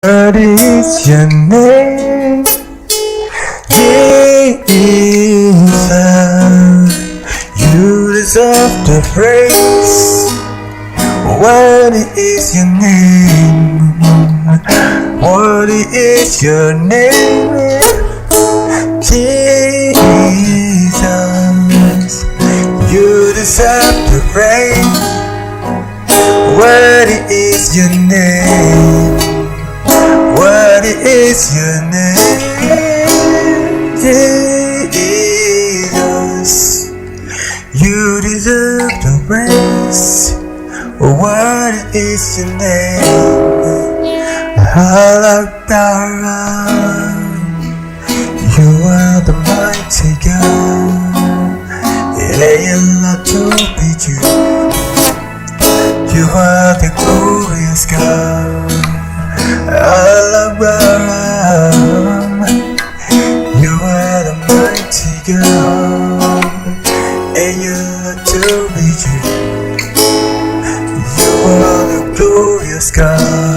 What is your name? Jesus, you deserve the praise. What is your name? What is your name? Jesus, you deserve the praise. What is your name? What is your name? Jesus, you deserve the praise. What is your name? Hallelujah. You are the mighty God. Elela to be you. You are the glorious God. Hallelujah. You are the mighty God. Elela to be you. You are the glorious God.